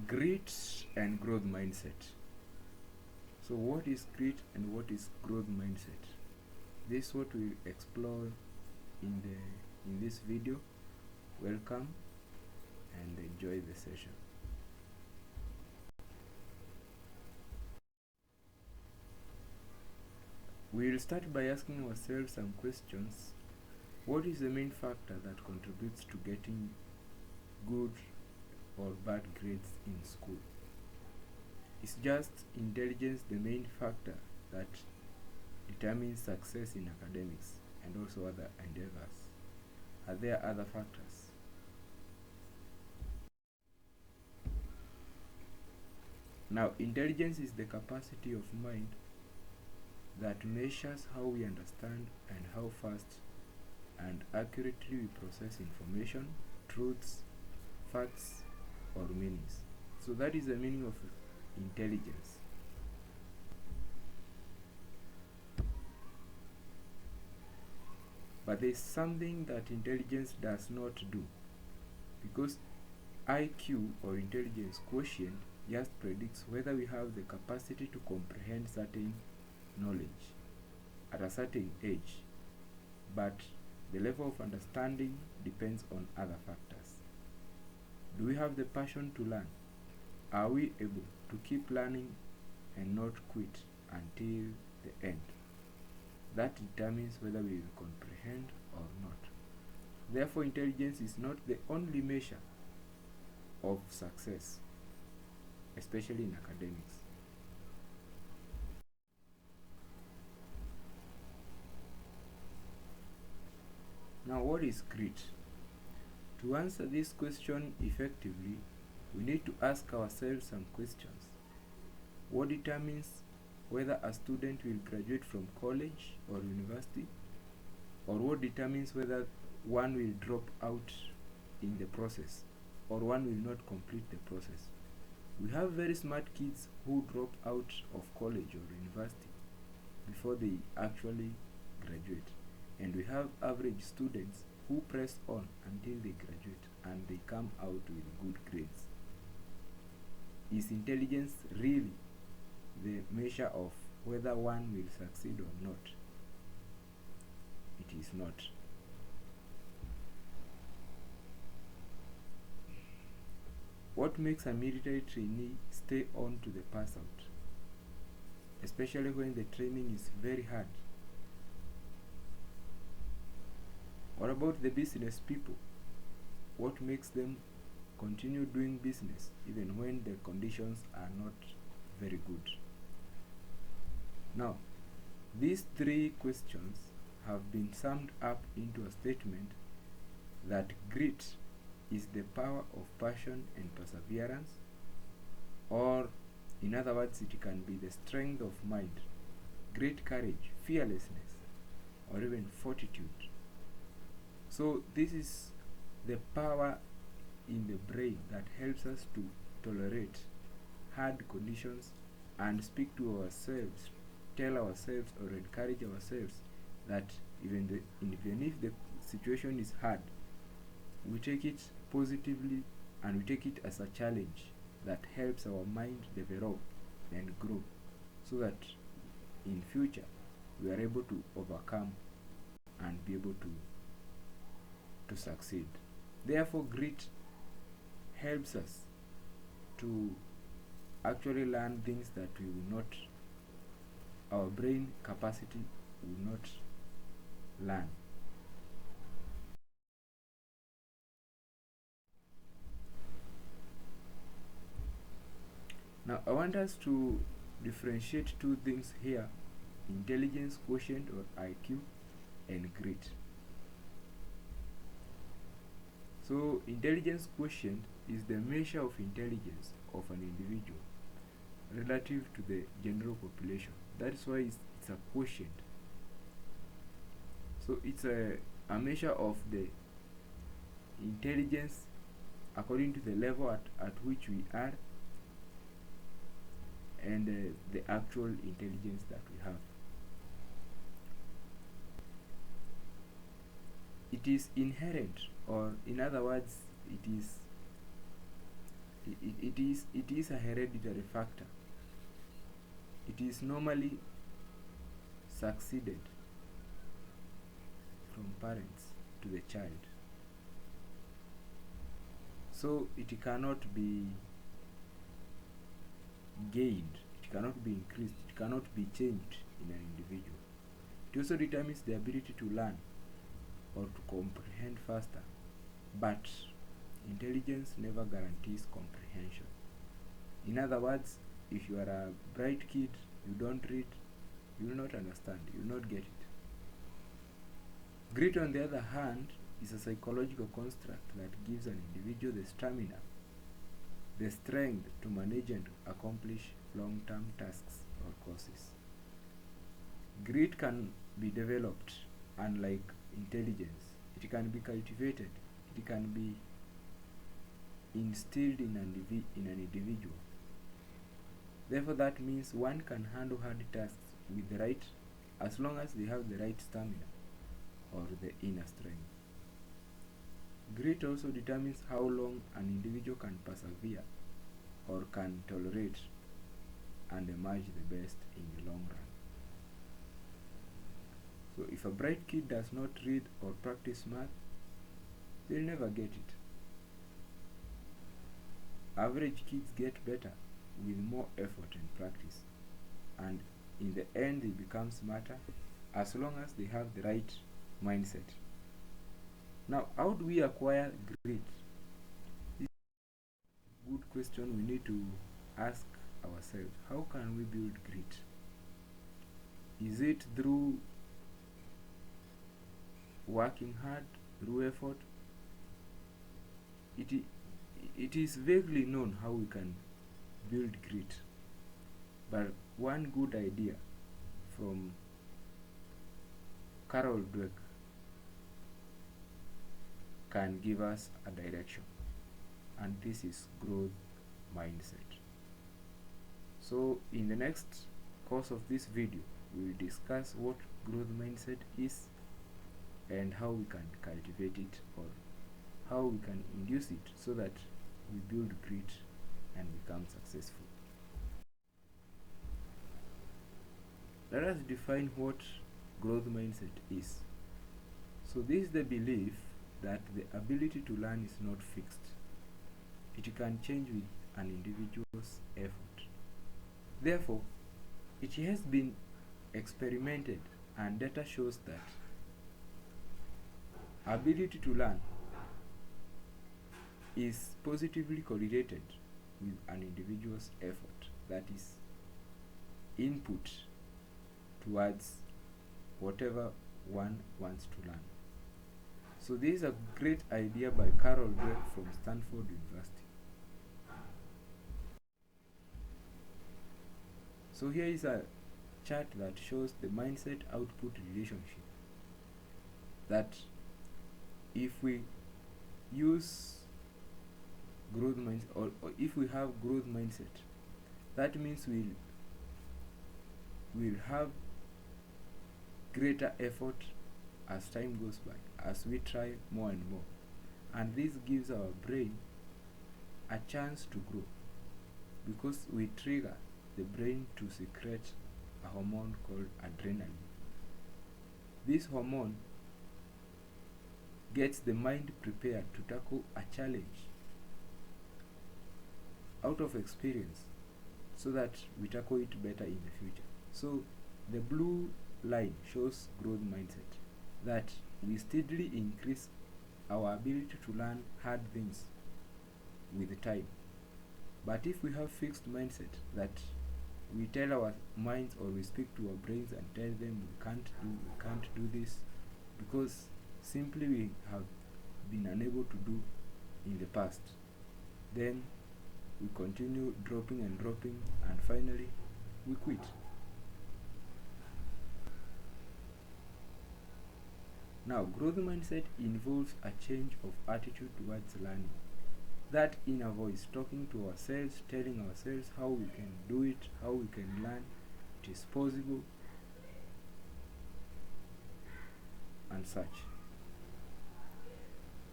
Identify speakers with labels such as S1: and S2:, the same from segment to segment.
S1: Grit and growth mindset. So what is grit and what is growth mindset? This is what we explore in this video. Welcome and enjoy the session. We will start by asking ourselves some questions. What is the main factor that contributes to getting good or bad grades in school? Is just intelligence the main factor that determines success in academics and also other endeavors? Are there other factors? Now, intelligence is the capacity of mind that measures how we understand and how fast and accurately we process information, truths, facts, or meanings. So that is the meaning of intelligence. But there is something that intelligence does not do, because IQ or intelligence quotient just predicts whether we have the capacity to comprehend certain knowledge at a certain age, but the level of understanding depends on other factors. Do we have the passion to learn? Are we able to keep learning and not quit until the end? That determines whether we will comprehend or not. Therefore, intelligence is not the only measure of success, especially in academics. Now, what is grit? To answer this question effectively, we need to ask ourselves some questions. What determines whether a student will graduate from college or university? Or what determines whether one will drop out in the process or one will not complete the process? We have very smart kids who drop out of college or university before they actually graduate. And we have average students who press on until they graduate and they come out with good grades. Is intelligence really the measure of whether one will succeed or not? It is not. What makes a military trainee stay on to the pass out, especially when the training is very hard? What about the business people? What makes them continue doing business even when the conditions are not very good? Now, these three questions have been summed up into a statement that grit is the power of passion and perseverance, or in other words, it can be the strength of mind, great courage, fearlessness, or even fortitude. So this is the power in the brain that helps us to tolerate hard conditions and speak to ourselves, tell ourselves or encourage ourselves that even if the situation is hard, we take it positively and we take it as a challenge that helps our mind develop and grow, so that in future we are able to overcome and be able to succeed. Therefore, grit helps us to actually learn things that we will not, our brain capacity will not learn. Now, I want us to differentiate two things here: intelligence quotient or IQ and grit. So, intelligence quotient is the measure of intelligence of an individual relative to the general population. That's why it's a quotient. So, it's a measure of the intelligence according to the level at which we are and the actual intelligence that we have. It is inherent, or in other words, it is a hereditary factor. It is normally succeeded from parents to the child. So it cannot be gained, it cannot be increased, it cannot be changed in an individual. It also determines the ability to learn or to comprehend faster, but intelligence never guarantees comprehension. In other words, if you are a bright kid, you don't read, you will not understand, you will not get it. Grit, on the other hand, is a psychological construct that gives an individual the stamina, the strength to manage and accomplish long-term tasks or courses. Grit can be developed, unlike intelligence. It can be cultivated, it can be instilled in an individual. Therefore, that means one can handle hard tasks with the right, as long as they have the right stamina or the inner strength. Grit also determines how long an individual can persevere or can tolerate and emerge the best in the long run. So if a bright kid does not read or practice math, they'll never get it. Average kids get better with more effort and practice, and in the end they become smarter as long as they have the right mindset. Now, how do we acquire grit? This is a good question we need to ask ourselves. How can we build grit? Is it through working hard, through effort? It is vaguely known how we can build grit, but one good idea from Carol Dweck can give us a direction, and this is growth mindset. So in the next course of this video, we will discuss what growth mindset is and how we can cultivate it, or how we can induce it so that we build grit and become successful. Let us define what growth mindset is. So this is the belief that the ability to learn is not fixed. It can change with an individual's effort. Therefore, it has been experimented, and data shows that ability to learn is positively correlated with an individual's effort, that is, input towards whatever one wants to learn. So this is a great idea by Carol Dweck from Stanford University. So here is a chart that shows the mindset output relationship, that if we use growth mindset, or if we have growth mindset, that means we'll have greater effort as time goes by, as we try more and more, and this gives our brain a chance to grow, because we trigger the brain to secrete a hormone called adrenaline. This hormone gets the mind prepared to tackle a challenge out of experience, so that we tackle it better in the future. So the blue line shows growth mindset, that we steadily increase our ability to learn hard things with time. But if we have fixed mindset, that we tell our minds, or we speak to our brains and tell them we can't do this, because simply we have been unable to do in the past, then we continue dropping, and finally we quit. Now, growth mindset involves a change of attitude towards learning. That inner voice talking to ourselves, telling ourselves how we can do it, how we can learn, it is possible, and such.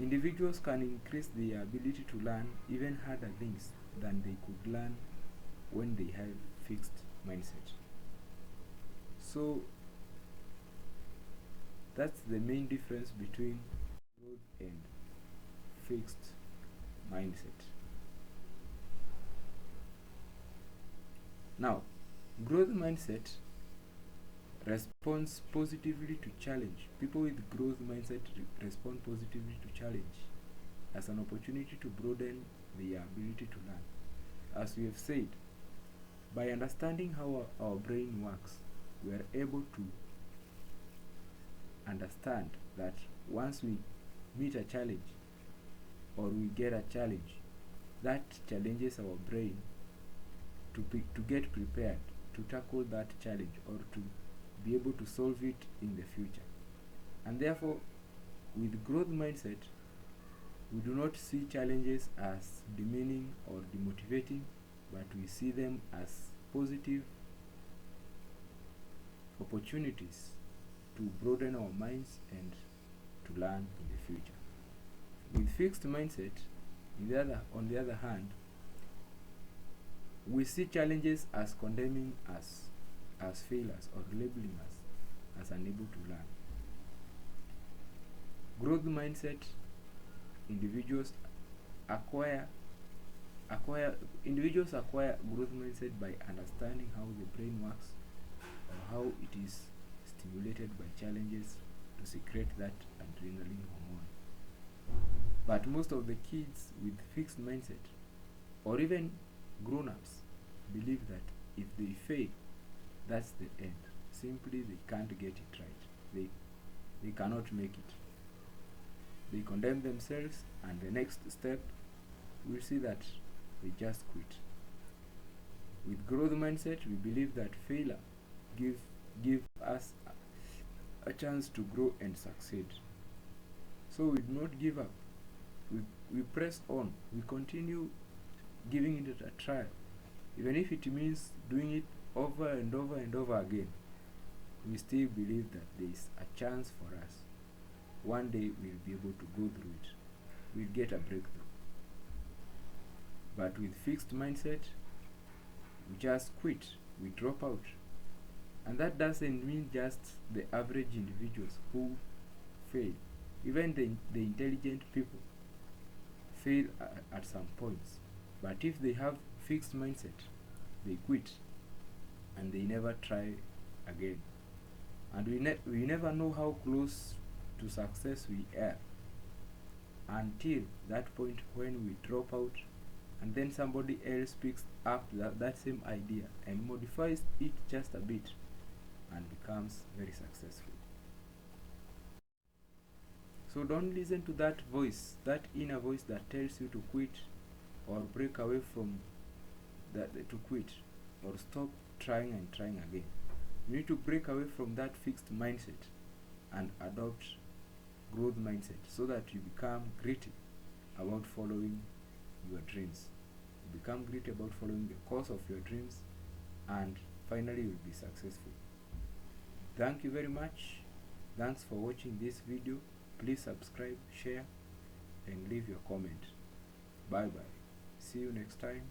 S1: Individuals can increase their ability to learn even harder things than they could learn when they have fixed mindset. So that's the main difference between growth and fixed mindset. Now, growth mindset responds positively to challenge. People with growth mindset respond positively to challenge as an opportunity to broaden their ability to learn. As we have said, by understanding how our brain works, we are able to understand that once we meet a challenge or we get a challenge, that challenges our brain to get prepared to tackle that challenge or to be able to solve it in the future. And therefore, with growth mindset, we do not see challenges as demeaning or demotivating, but we see them as positive opportunities to broaden our minds and to learn in the future. With fixed mindset, on the other hand, we see challenges as condemning us as failures or labeling us as unable to learn. Growth mindset individuals acquire growth mindset by understanding how the brain works or how it is stimulated by challenges to secrete that adrenaline hormone. But most of the kids with fixed mindset, or even grown-ups, believe that if they fail, that's the end. Simply they can't get it right. They cannot make it. They condemn themselves, and the next step we'll see that they just quit. With growth mindset, we believe that failure give us a chance to grow and succeed. So we do not give up. We press on. We continue giving it a try, even if it means doing it over and over and over again. We still believe that there is a chance for us. One day we'll be able to go through it. We'll get a breakthrough. But with fixed mindset, we just quit. We drop out. And that doesn't mean just the average individuals who fail. Even the intelligent people fail at some points. But if they have fixed mindset, they quit and they never try again. And we never know how close to success we are until that point when we drop out, and then somebody else picks up that same idea and modifies it just a bit and becomes very successful. So don't listen to that voice, that inner voice that tells you to quit or break away from to quit or stop trying and trying again. You need to break away from that fixed mindset and adopt growth mindset so that you become gritty about following your dreams. You become gritty about following the course of your dreams, and finally you'll be successful. Thank you very much. Thanks for watching this video. Please subscribe, share, and leave your comment. Bye bye. See you next time.